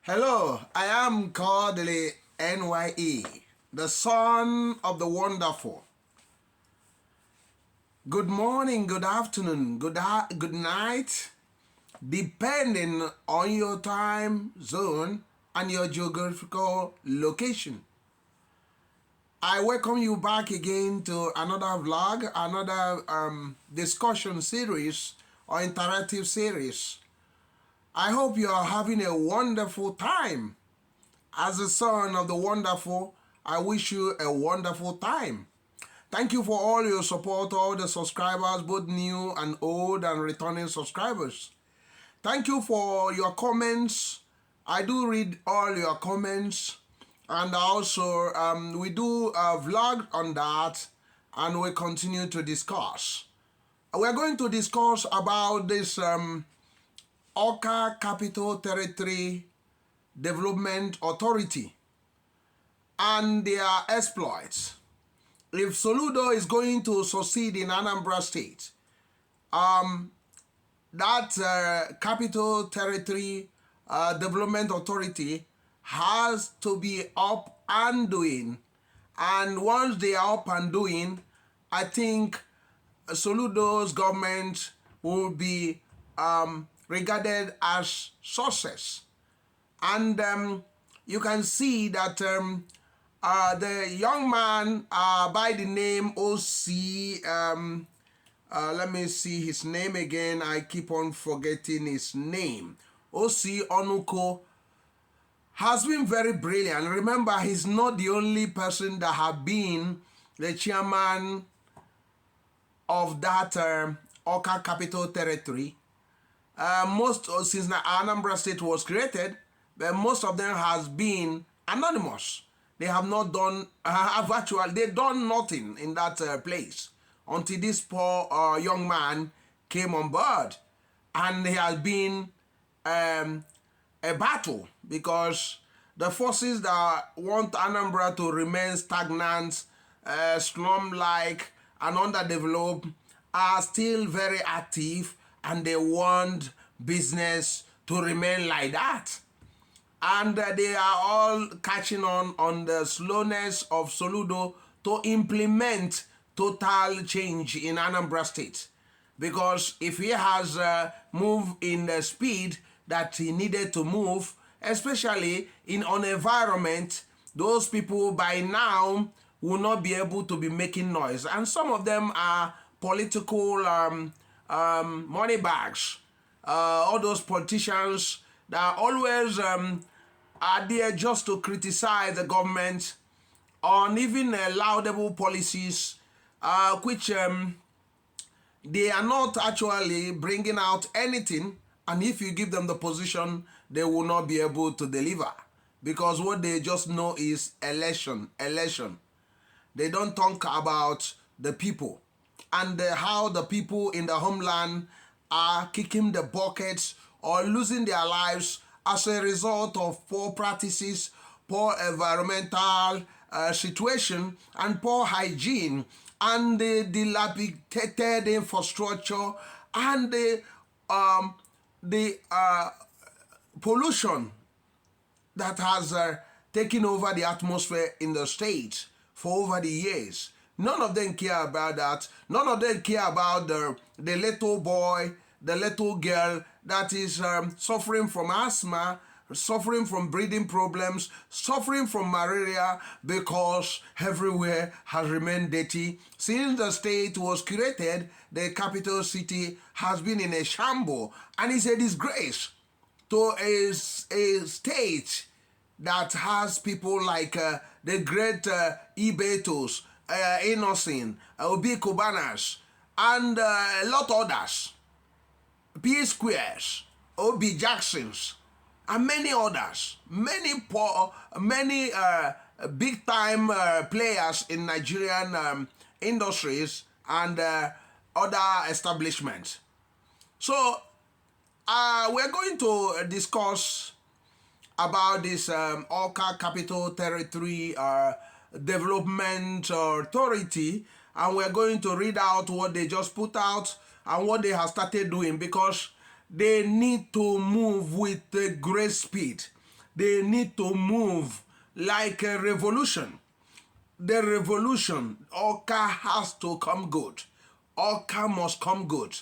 Hello, I am Kodili-nye, the son of the wonderful. Good morning, good afternoon, good night, depending on your time zone and your geographical location. I welcome you back again to another vlog, another discussion series or interactive series. I hope you are having a wonderful time. As the son of the wonderful, I wish you a wonderful time. Thank you for all your support, all the subscribers, both new and old and returning subscribers. Thank you for your comments. I do read all your comments, and also we do a vlog on that, and we continue to discuss. We're going to discuss about this Awka Capital Territory Development Authority and their exploits. If Soludo is going to succeed in Anambra State, that Capital Territory Development Authority has to be up and doing. And once they are up and doing, I think Soludo's government will be regarded as success. And you can see that the young man by the name let me see his name again. I keep on forgetting his name. Ossyonuko has been very brilliant. Remember, he's not the only person that has been the chairman of that Awka Capital Territory. Since Anambra State was created, most of them has been anonymous. They have not done, they've done nothing in that place until this poor young man came on board. And there has been a battle because the forces that want Anambra to remain stagnant, slum-like, and underdeveloped are still very active, and they want business to remain like that. And they are all catching on the slowness of Soludo to implement total change in Anambra State. Because if he has moved in the speed that he needed to move, especially in an environment, those people by now will not be able to be making noise. And some of them are political money bags. All those politicians that always are there just to criticize the government on even laudable policies, which they are not actually bringing out anything. And if you give them the position, they will not be able to deliver, because what they just know is election. They don't talk about the people and how the people in the homeland are kicking the buckets or losing their lives as a result of poor practices, poor environmental situation, and poor hygiene, and the dilapidated infrastructure, and the pollution that has taken over the atmosphere in the state for over the years. None of them care about that. None of them care about the little boy, the little girl that is suffering from asthma, suffering from breathing problems, suffering from malaria, because everywhere has remained dirty. Since the state was created, the capital city has been in a shambles, and it's a disgrace to a state that has people like the great Ibetos, Innocent, Obi Kubanas, and a lot others, P Squares, Obi Jacksons, and many others, many big time players in Nigerian industries and other establishments. So we're going to discuss about this Awka Capital Territory Development Authority, and we're going to read out what they just put out and what they have started doing, because they need to move with great speed. they need to move like a revolution. The revolution, Awka has to come good. Awka must come good.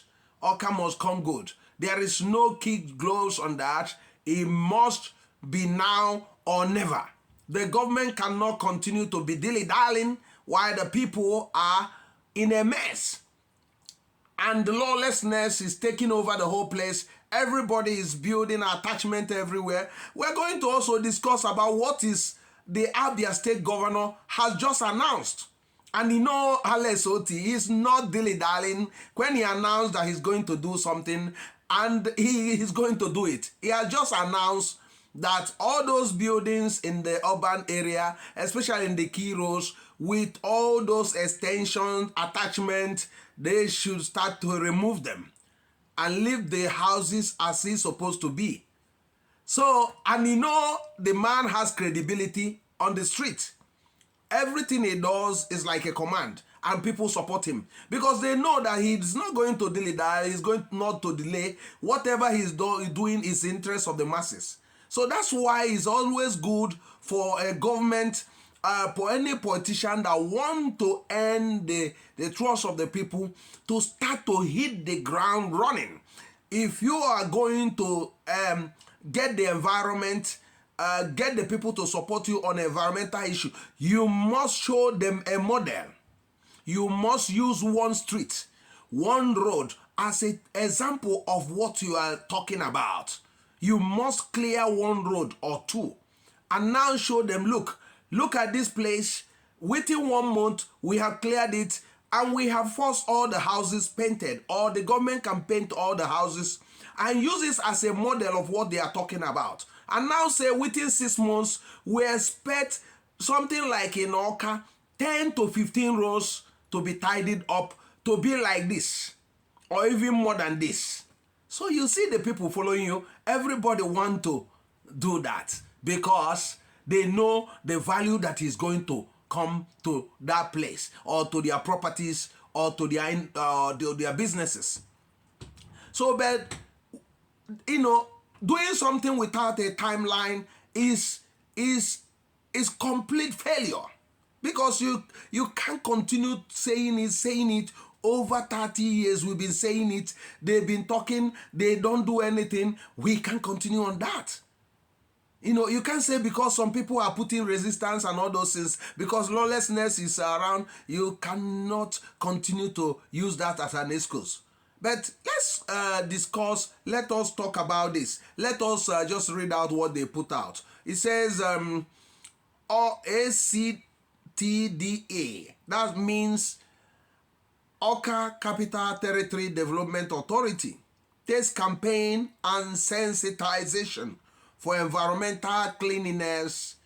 Awka must come good. There is no kid gloves on that. It must be now or never. The government cannot continue to be dilly-dallying while the people are in a mess. And the lawlessness is taking over the whole place. Everybody is building attachment everywhere. We're going to also discuss about what is the Abia State governor has just announced. And you know, Alex Oti is not dilly-dallying when he announced that he's going to do something, and he is going to do it. He has just announced that all those buildings in the urban area, especially in the key roads, with all those extensions, attachments, they should start to remove them and leave the houses as it's supposed to be. So, and you know, the man has credibility on the street. Everything he does is like a command, and people support him because they know that he's not going to delay, that he's going not to delay. Whatever he's doing is the interest of the masses. So that's why it's always good for a government, for any politician that want to earn the trust of the people, to start to hit the ground running. If you are going to get the environment, get the people to support you on environmental issue, you must show them a model. You must use one street, one road as an example of what you are talking about. You must clear one road or two and now show them, look at this place. Within 1 month, we have cleared it and we have forced all the houses painted, or the government can paint all the houses, and use this as a model of what they are talking about. And now say within 6 months, we expect something like in Awka, 10 to 15 rows to be tidied up, to be like this, or even more than this. So you see the people following you, everybody want to do that because they know the value that is going to come to that place, or to their properties, or to their businesses. So, but you know, doing something without a timeline is complete failure, because you can't continue saying it over 30 years. We've been saying it, they've been talking, they don't do anything. We can't continue on that. You know, you can't say because some people are putting resistance and all those things, because lawlessness is around, you cannot continue to use that as an excuse. But let's discuss, let us talk about this. Let us just read out what they put out. It says, actda, that means Awka Capital Territory Development Authority, takes campaign and sensitization for environmental cleanliness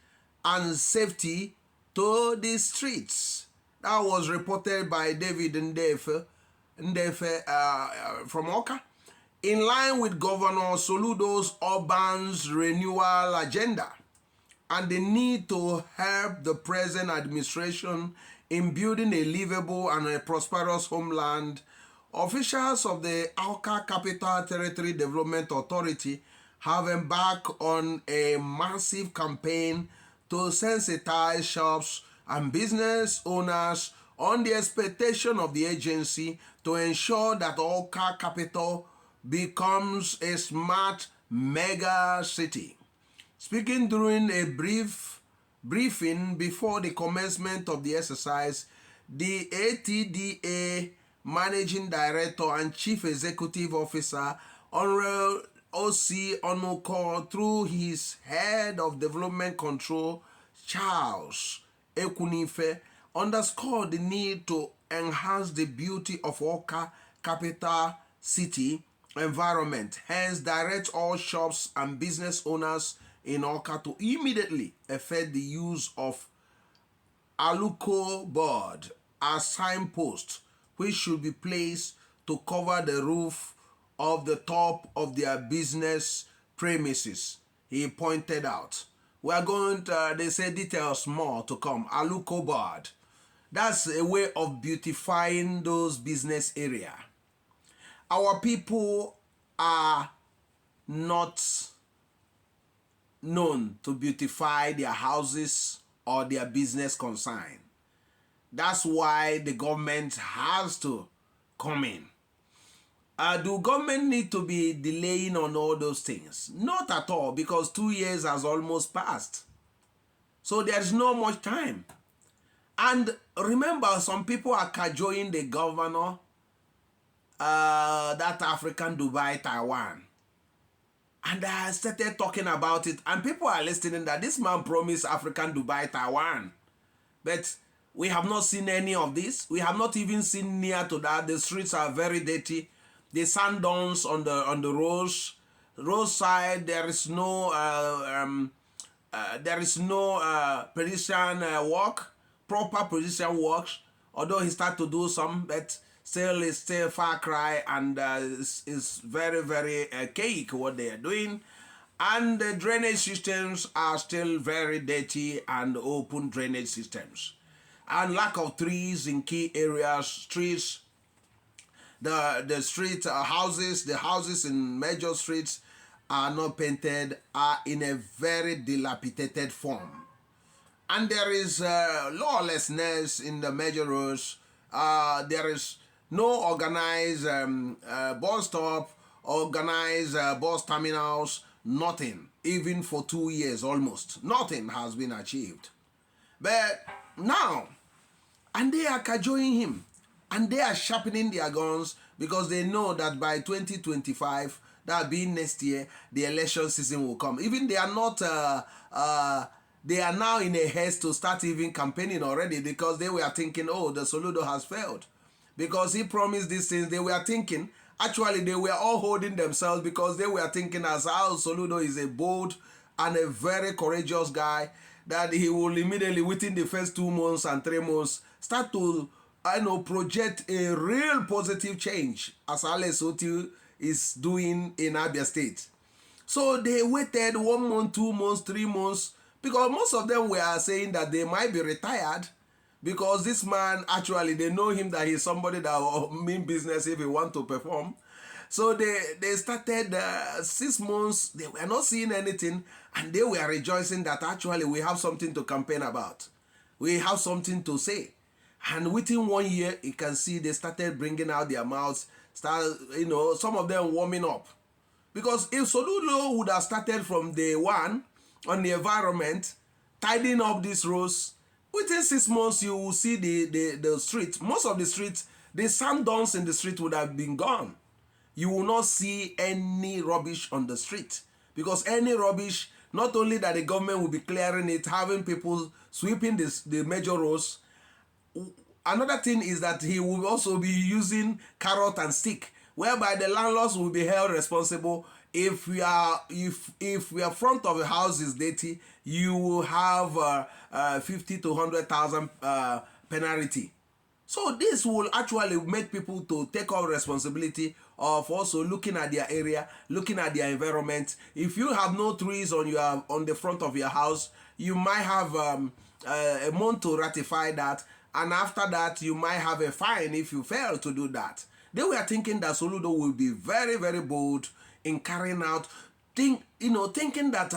and safety to the streets. That was reported by David Ndefe from Awka, in line with Governor Soludo's urban renewal agenda and the need to help the present administration in building a livable and a prosperous homeland. Officials of the Awka Capital Territory Development Authority have embarked on a massive campaign to sensitize shops and business owners on the expectation of the agency to ensure that Awka Capital becomes a smart mega city. Speaking during a briefing before the commencement of the exercise, the actda Managing Director and Chief Executive Officer, Honorable Ossyonuko, through his Head of Development Control, Charles Ekunife, underscored the need to enhance the beauty of Awka Capital City environment, hence direct all shops and business owners in Awka to immediately effect the use of Aluko board as signposts, which should be placed to cover the roof of the top of their business premises, he pointed out. We are going to, they say details more to come. Aluko board. That's a way of beautifying those business area. Our people are not known to beautify their houses or their business consign. That's why the government has to come in. Do government need to be delaying on all those things? Not at all, because 2 years has almost passed. So there's no much time. And remember, some people are cajoling the governor, that African Dubai, Taiwan. And I started talking about it, and people are listening that this man promised African Dubai, Taiwan. But we have not seen any of this. We have not even seen near to that. The streets are very dirty. The sand dunes on the roadside. There is no pedestrian walk, proper pedestrian walks. Although he started to do some, but still it's still far cry, and it's very, very archaic what they are doing. And the drainage systems are still very dirty and open drainage systems. And lack of trees in key areas, streets, the street houses, the houses in major streets are not painted, are in a very dilapidated form. And there is lawlessness in the major roads. There is no organized bus stop, organized bus terminals, nothing. Even for 2 years almost, nothing has been achieved. But now, and they are cajoling him, and they are sharpening their guns, because they know that by 2025, that being next year, the election season will come. Even they are not, they are now in a haste to start even campaigning already, because they were thinking, oh, the soludo has failed. Because he promised these things, they were thinking, actually they were all holding themselves, because they were thinking as how Soludo is a bold and a very courageous guy, that he will immediately, within the first 2 months and 3 months, start to project a real positive change, as Ale Soti is doing in Abia State. So they waited 1 month, 2 months, 3 months, because most of them were saying that they might be retired, because this man, actually, they know him that he's somebody that will mean business if he want to perform. So they started 6 months, they were not seeing anything, and they were rejoicing that actually we have something to campaign about. We have something to say. And within 1 year, you can see they started bringing out their mouths, some of them warming up. Because if Soludo would have started from day one on the environment, tidying up these roads, within 6 months you will see the street. Most of the streets, the sand dunes in the street would have been gone. You will not see any rubbish on the street. Because any rubbish, not only that the government will be clearing it, having people sweeping the major roads. Another thing is that he will also be using carrot and stick, whereby the landlords will be held responsible. If your front of the house is dirty, you will have 50 to 100,000 penalty. So this will actually make people to take on responsibility of also looking at their area, looking at their environment. If you have no trees on the front of your house, you might have a month to ratify that, and after that you might have a fine if you fail to do that. They were thinking that Soludo will be very, very bold in carrying out thinking that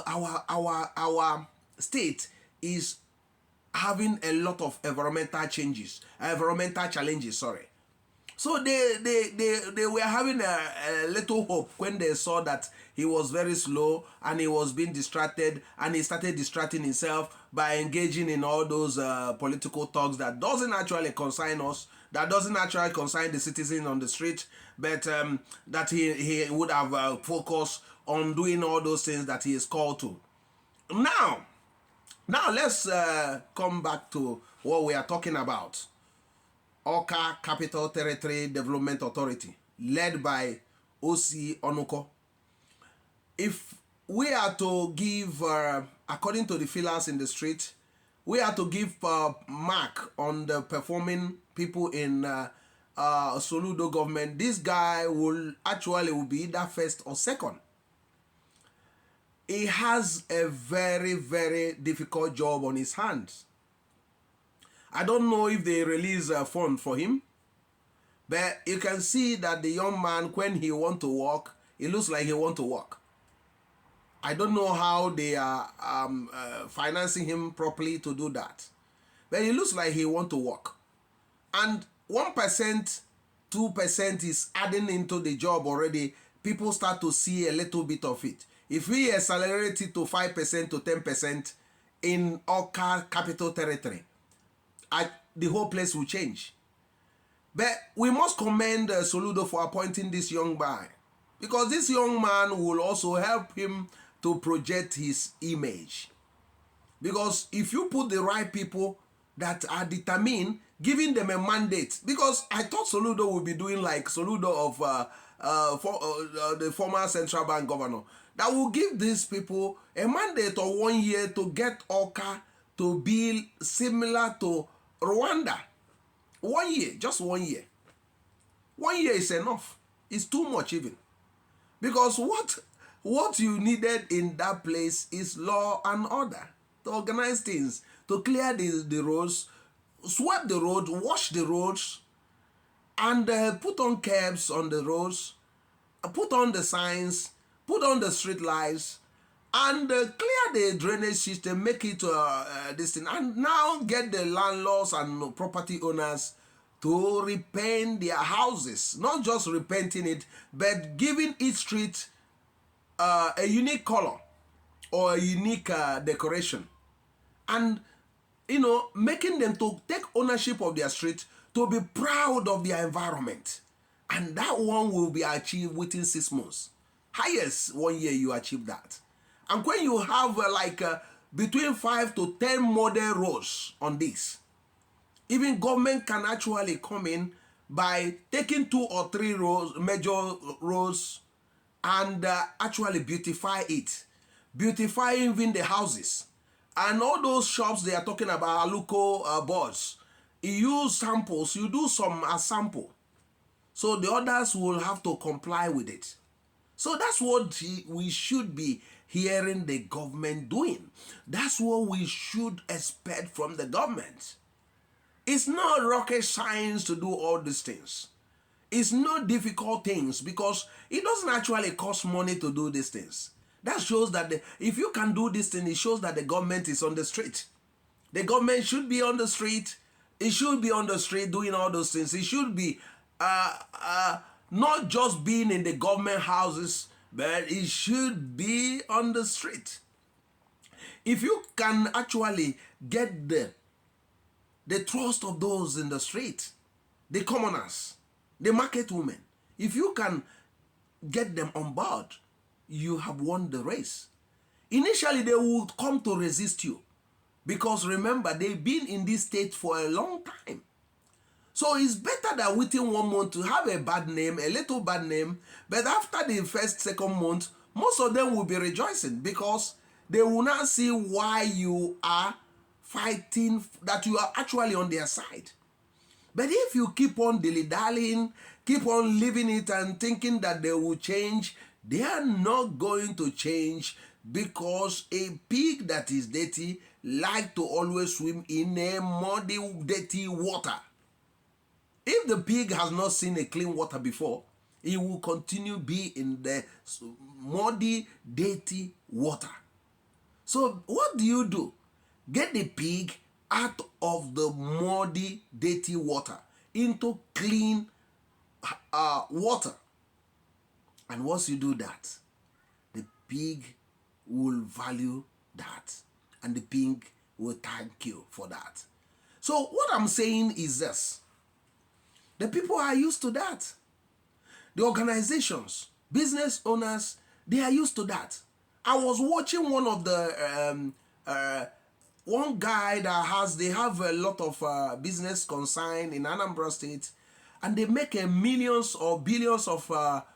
our state is having a lot of environmental challenges. So they were having a little hope when they saw that he was very slow and he was being distracted, and he started distracting himself by engaging in all those political talks that doesn't actually concern us, that doesn't actually concern the citizen on the street, but that he would have focused on doing all those things that he is called to. Now let's come back to what we are talking about. Awka Capital Territory Development Authority, led by ossyonuko. If we are to give, according to the feelers in the street, we are to give mark on the performing people in Soludo government, this guy will be either first or second. He has a very, very difficult job on his hands. I don't know if they release a fund for him, but you can see that the young man, when he want to walk, it looks like he want to walk. I don't know how they are financing him properly to do that. But it looks like he want to work. And 1%, 2% is adding into the job already. People start to see a little bit of it. If we accelerate it to 5% to 10% in Awka capital territory, the whole place will change. But we must commend Soludo for appointing this young man, because this young man will also help him to project his image. Because if you put the right people that are determined, giving them a mandate, because I thought Soludo would be doing like Soludo of the former central bank governor, that will give these people a mandate of 1 year to get Awka to be similar to Rwanda. 1 year, just 1 year. 1 year is enough. It's too much even. Because what you needed in that place is law and order, to organize things, to clear the roads, sweep the road, wash the roads, and put on curbs on the roads, put on the signs, put on the street lights, and clear the drainage system, make it this thing, and now get the landlords and property owners to repaint their houses. Not just repainting it, but giving each street a unique color or a unique decoration. And, making them to take ownership of their street, to be proud of their environment. And that one will be achieved within 6 months. Highest 1 year you achieve that. And when you have between 5 to 10 model roads on this, even government can actually come in by taking 2 or 3 roads, major roads, and actually beautify it. Beautify even the houses. And all those shops they are talking about, Aluko boards, you use samples, you do some as sample. So the others will have to comply with it. So that's what we should be hearing the government doing. That's what we should expect from the government. It's not rocket science to do all these things. It's not difficult things, because it doesn't actually cost money to do these things. That shows that if you can do this thing, it shows that the government is on the street. The government should be on the street. It should be on the street doing all those things. It should be not just being in the government houses, but it should be on the street. If you can actually get the trust of those in the street, the commoners, the market women, if you can get them on board, you have won the race. Initially, they would come to resist you, because remember, they've been in this state for a long time. So it's better that within 1 month to have a bad name, a little bad name, but after the first, second month, most of them will be rejoicing, because they will not see why you are fighting, that you are actually on their side. But if you keep on dilly-dallying, keep on living it and thinking that they will change, they are not going to change, because a pig that is dirty likes to always swim in a muddy, dirty water. If the pig has not seen a clean water before, it will continue be in the muddy, dirty water. So what do? Get the pig out of the muddy, dirty water into clean water. And once you do that, the pig will value that, and the pig will thank you for that. So what I'm saying is this: the people are used to that. The organizations, business owners, they are used to that. I was watching one of the one guy that they have a lot of business consign in Anambra State, and they make millions or billions of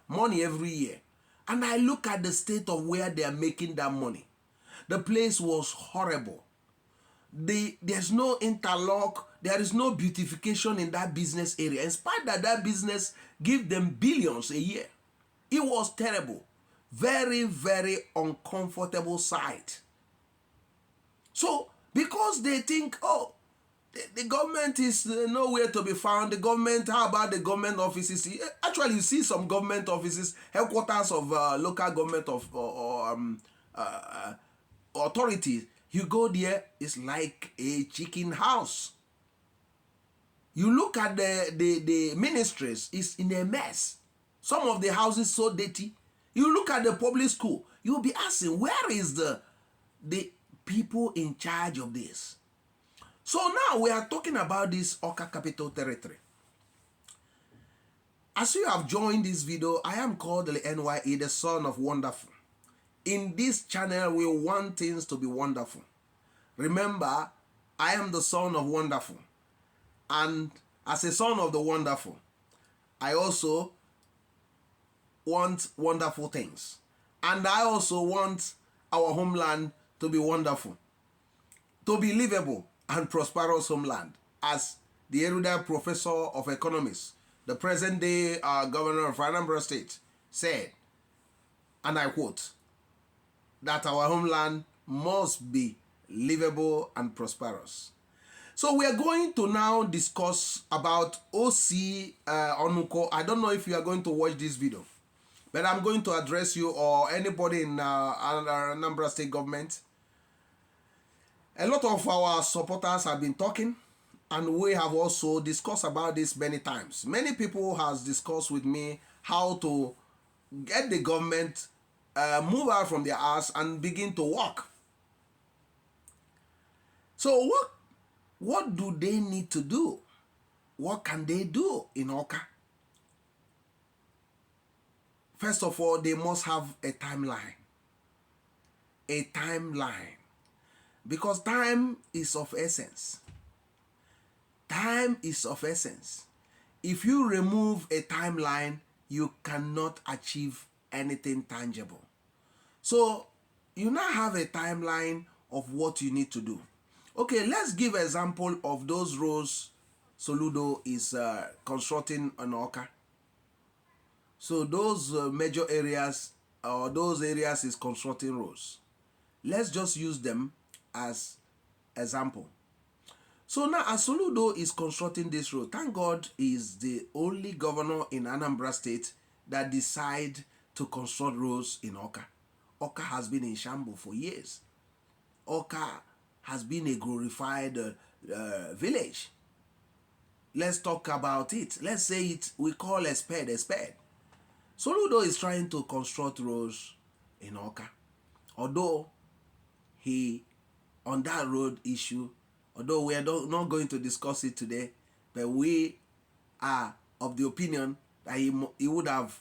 money every year. And I look at the state of where they are making that money. The place was horrible. There's no interlock, there is no beautification in that business area. In spite that business give them billions a year. It was terrible. Very, very uncomfortable sight. So, because they think, the government is nowhere to be found. The government, how about the government offices? Actually, you see some government offices, headquarters of local government of authorities, you go there, it's like a chicken house. You look at the ministries, it's in a mess. Some of the houses so dirty. You look at the public school, you'll be asking, where is the people in charge of this? So now we are talking about this Awka Capital Territory. As you have joined this video, I am Kodili-nye, the son of wonderful. In this channel, we want things to be wonderful. Remember, I am the son of wonderful. And as a son of the wonderful, I also want wonderful things. And I also want our homeland to be wonderful, to be livable and prosperous homeland. As the erudite professor of economics, the present day governor of Anambra State said, and I quote, that our homeland must be livable and prosperous. So we are going to now discuss about ossyonuko. I don't know if you are going to watch this video, but I'm going to address you or anybody in Anambra State government. A lot of our supporters have been talking, and we have also discussed about this many times. Many people has discussed with me how to get the government move out from their ass and begin to work. So what do they need to do? What can they do in Awka? First of all, they must have a timeline. A timeline. Because time is of essence. Time is of essence. If you remove a timeline, you cannot achieve anything tangible. So you now have a timeline of what you need to do. Okay, let's give an example of those roads Soludo is constructing on Awka. So those major areas, or those areas is constructing roads. Let's just use them as example. So now as Soludo is constructing this road, thank God he is the only governor in Anambra State that decide to construct roads in Awka. Awka has been in shambles for years. Awka has been a glorified village. Let's talk about it. Let's say it, we call a spade a spade. Soludo is trying to construct roads in Awka. Although he, on that road issue, although we are not going to discuss it today, but we are of the opinion that he would have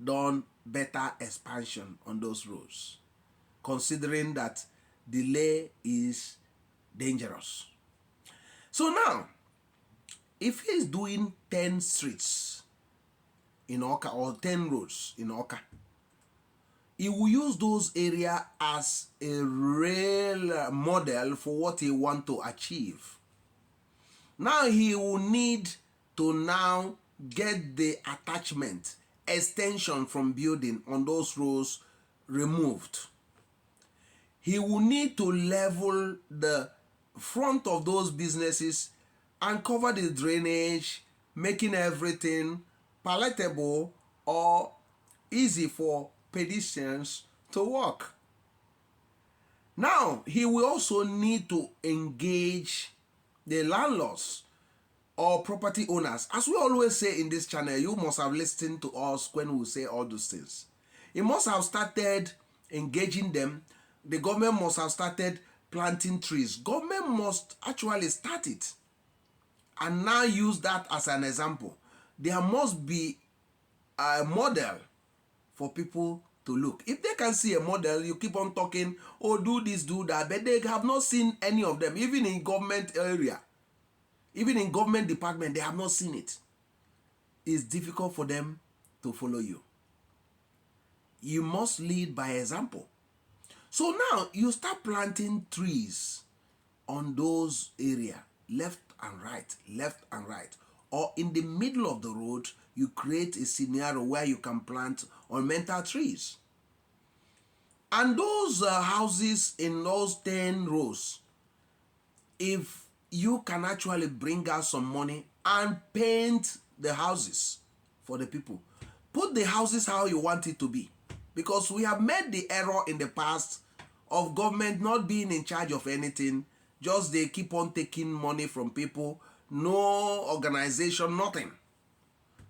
done better expansion on those roads, considering that delay is dangerous. So now, if he is doing 10 streets in Awka or 10 roads in Awka, he will use those areas as a real model for what he want to achieve. Now he will need to now get the attachment, extension from building on those roads removed. He will need to level the front of those businesses and cover the drainage, making everything palatable or easy for pedestrians to walk. Now, he will also need to engage the landlords or property owners. As we always say in this channel, you must have listened to us when we say all those things. He must have started engaging them. The government must have started planting trees. Government must actually start it and now use that as an example. There must be a model for people to look. If they can see a model, you keep on talking, oh, do this, do that, but they have not seen any of them, even in government area, even in government department, they have not seen it. It's difficult for them to follow you. You must lead by example. So now you start planting trees on those areas, left and right, or in the middle of the road, you create a scenario where you can plant ornamental trees. And those houses in those 10 rows, if you can actually bring out some money and paint the houses for the people, put the houses how you want it to be. Because we have made the error in the past of government not being in charge of anything. Just they keep on taking money from people, no organization, nothing.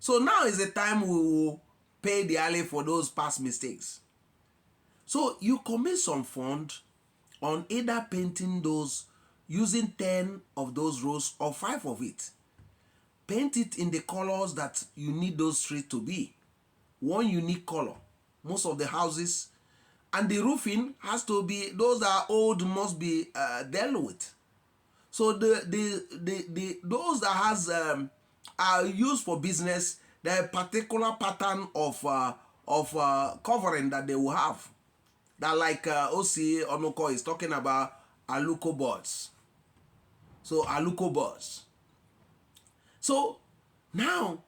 So now is the time we will pay dearly for those past mistakes. So you commit some fund on either painting those, using 10 of those rows or 5 of it. Paint it in the colors that you need those streets to be. One unique color. Most of the houses, and the roofing has to be, those that are old must be dealt with. So the those that has are used for business, there are particular pattern of covering that they will have. That like ossyonuko is talking about aluko boards. So aluko boards. So now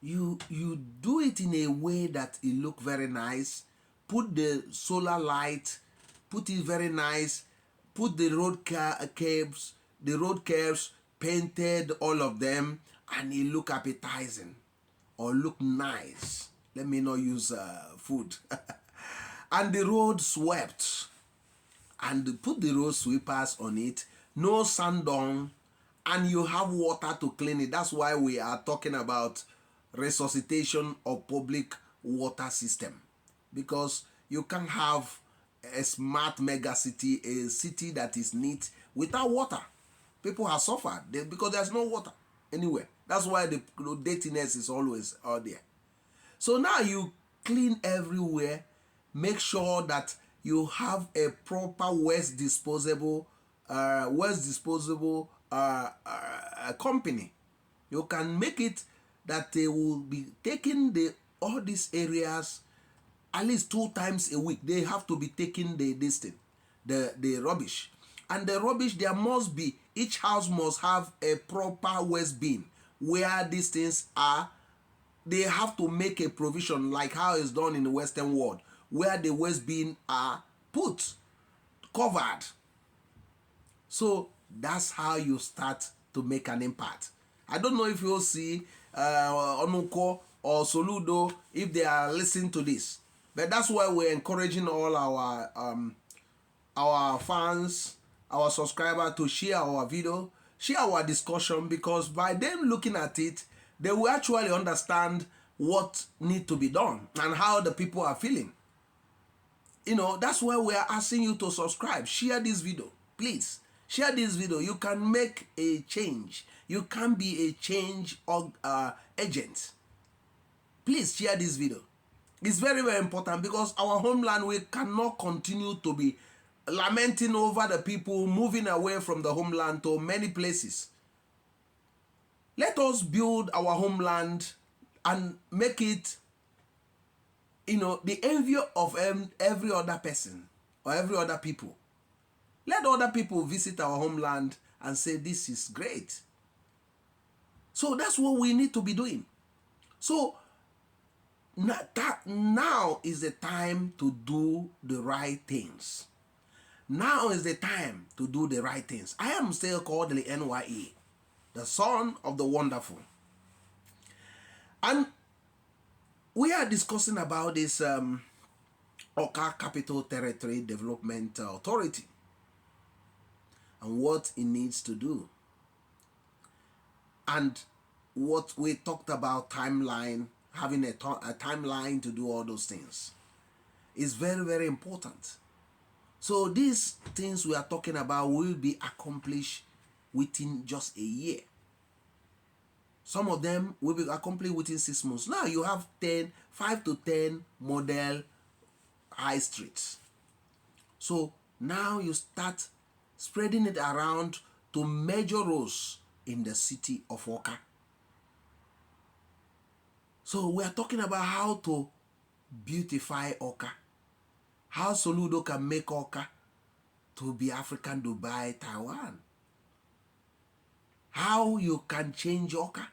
you do it in a way that it look very nice. Put the solar light, put it very nice. Put the road curves, painted all of them, and it look appetizing or look nice. Let me not use food. And the road swept, and put the road sweepers on it. No sand on, and you have water to clean it. That's why we are talking about resuscitation of public water system, because you can't have a smart mega city, a city that is neat without water. People have suffered because there's no water anywhere. That's why the dirtiness is always out there. So now you clean everywhere. Make sure that you have a proper waste disposable company. You can make it that they will be taking all these areas at least 2 times a week. They have to be taking the rubbish. And the rubbish, there must be, each house must have a proper waste bin where these things are. They have to make a provision like how it's done in the Western world, where the waste bin are put, covered. So that's how you start to make an impact. I don't know if you'll see Onuko or Soludo, if they are listening to this. But that's why we're encouraging all our fans, our subscribers to share our video, share our discussion, because by them looking at it, they will actually understand what need to be done and how the people are feeling. You know, that's why we are asking you to subscribe. Share this video, please. Share this video. You can make a change. You can be a change agent. Please share this video. It's very, very important, because our homeland, we cannot continue to be lamenting over the people moving away from the homeland to many places. Let us build our homeland and make it, the envy of every other person or every other people. Let other people visit our homeland and say, this is great. So that's what we need to be doing. So now is the time to do the right things. Now is the time to do the right things. I am still called Kodili-nye, the son of the wonderful. And we are discussing about this Awka Capital Territory Development Authority and what it needs to do. And what we talked about, timeline, having a timeline to do all those things is very, very important. So these things we are talking about will be accomplished within just a year. Some of them will be accomplished within 6 months. Now you have 5 to 10 model high streets. So now you start spreading it around to major roads in the city of Awka. So we are talking about how to beautify Awka. How Soludo can make Awka to be African Dubai, Taiwan. How you can change Awka.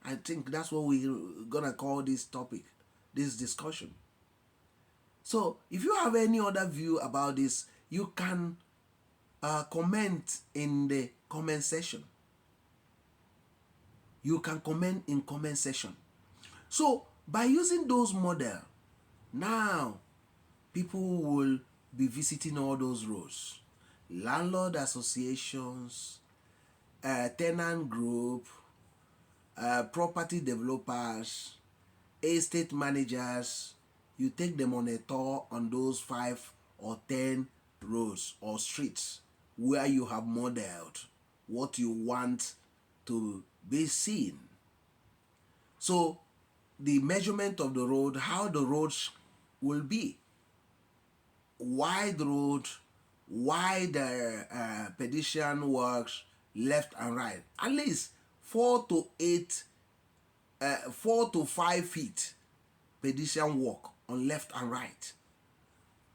I think that's what we're gonna call this topic, this discussion. So if you have any other view about this, you can comment in the comment section. You can comment in comment section. So by using those models, now people will be visiting all those roads. Landlord associations, tenant group, property developers, estate managers. You take them on a tour on those 5 or 10 roads or streets where you have modeled what you want to be seen. So the measurement of the road, how the roads will be. Wide road, wide pedestrian works, left and right. At least 4 to 5 feet pedestrian walk on left and right.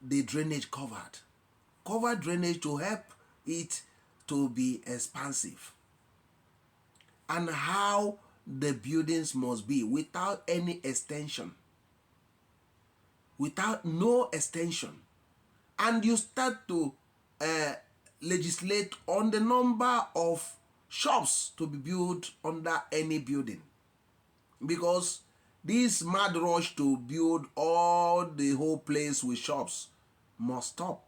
The drainage covered. Covered drainage to help it to be expansive. And how the buildings must be without any extension. Without no extension. And you start to legislate on the number of shops to be built under any building. Because this mad rush to build all the whole place with shops must stop.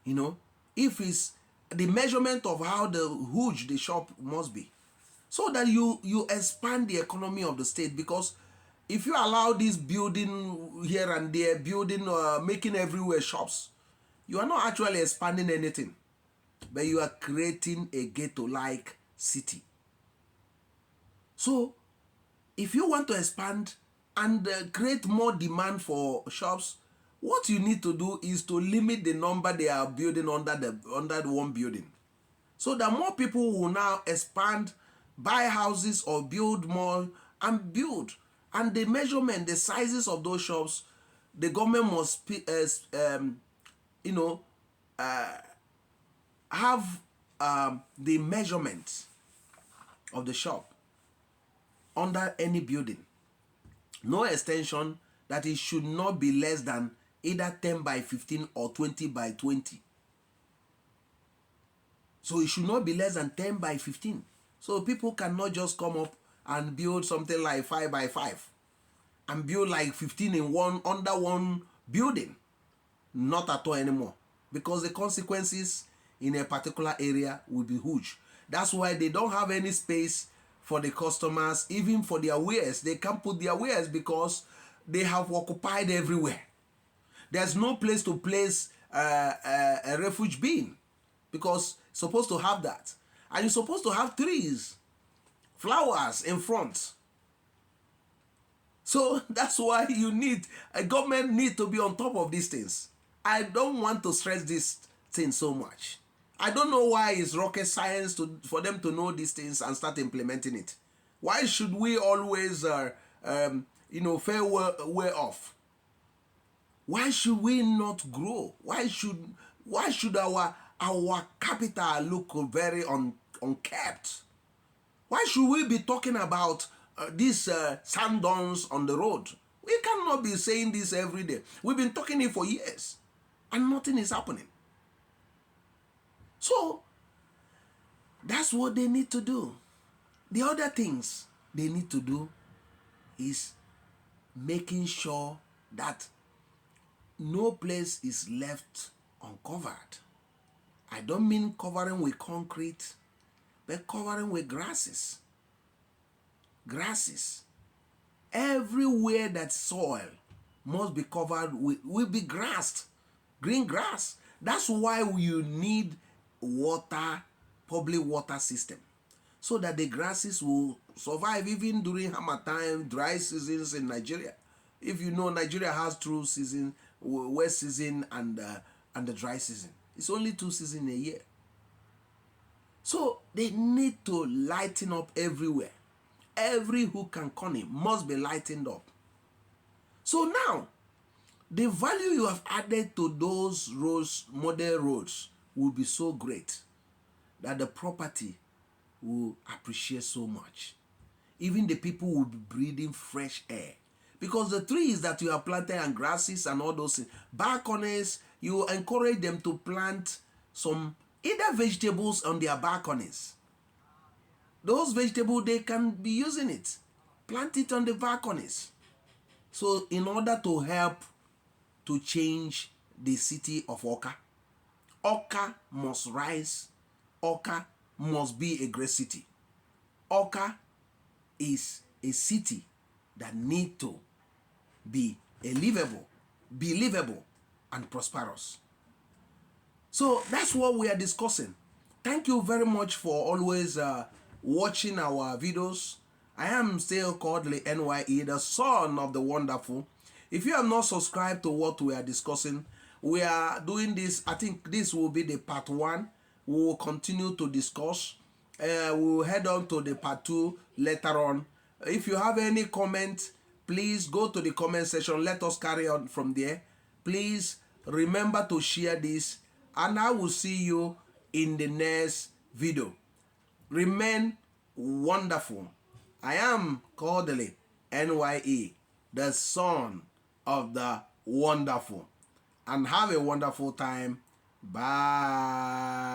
You know, if it's the measurement of how huge the shop must be, so that you expand the economy of the state. Because if you allow this building here and there, making everywhere shops, you are not actually expanding anything, but you are creating a ghetto-like city. So if you want to expand and create more demand for shops, what you need to do is to limit the number they are building under the one building, so that more people will now expand, buy houses or build more and build. And the measurement, the sizes of those shops, the government must have the measurement of the shop under any building. No extension, that it should not be less than either 10 by 15 or 20 by 20. So it should not be less than 10 by 15. So people cannot just come up and build something like 5 by 5 and build like 15 under one building. Not at all anymore. Because the consequences in a particular area will be huge. That's why they don't have any space for the customers, even for their wares. They can't put their wares because they have occupied everywhere. There's no place to place a refuge bin, because you're supposed to have that. And you're supposed to have trees, flowers in front. So that's why a government need to be on top of these things. I don't want to stress this thing so much. I don't know why it's rocket science for them to know these things and start implementing it. Why should we always fair way off? Why should we not grow? Why should our capital look very unkept? Why should we be talking about these sand dunes on the road? We cannot be saying this every day. We've been talking it for years and nothing is happening. So that's what they need to do. The other things they need to do is making sure that no place is left uncovered. I don't mean covering with concrete, but covering with grasses. Grasses. Everywhere that soil must be covered will be grassed. Green grass. That's why you need water, public water system, so that the grasses will survive even during harmattan, dry seasons in Nigeria. If you know, Nigeria has 2 seasons, wet season and the dry season. It's only 2 seasons a year. So they need to lighten up everywhere. Every hook and corner must be lightened up. So now, the value you have added to those roads, model roads, will be so great that the property will appreciate so much. Even the people will be breathing fresh air. Because the trees that you have planted and grasses and all those things, balconies, you encourage them to plant some either vegetables on their balconies. Those vegetables, they can be using it. Plant it on the balconies. So in order to help to change the city of Awka. Awka must rise. Awka must be a great city. Awka is a city that need to be livable, and prosperous. So that's what we are discussing. Thank you very much for always watching our videos. I am still Kodili-nye, the son of the wonderful. If you have not subscribed to what we are discussing, we are doing this. I think this will be the part 1. We will continue to discuss. We will head on to the part 2 later on. If you have any comment, please go to the comment section. Let us carry on from there. Please remember to share this, and I will see you in the next video. Remain wonderful. I am Kodili-nye, the son of the wonderful. And have a wonderful time. Bye.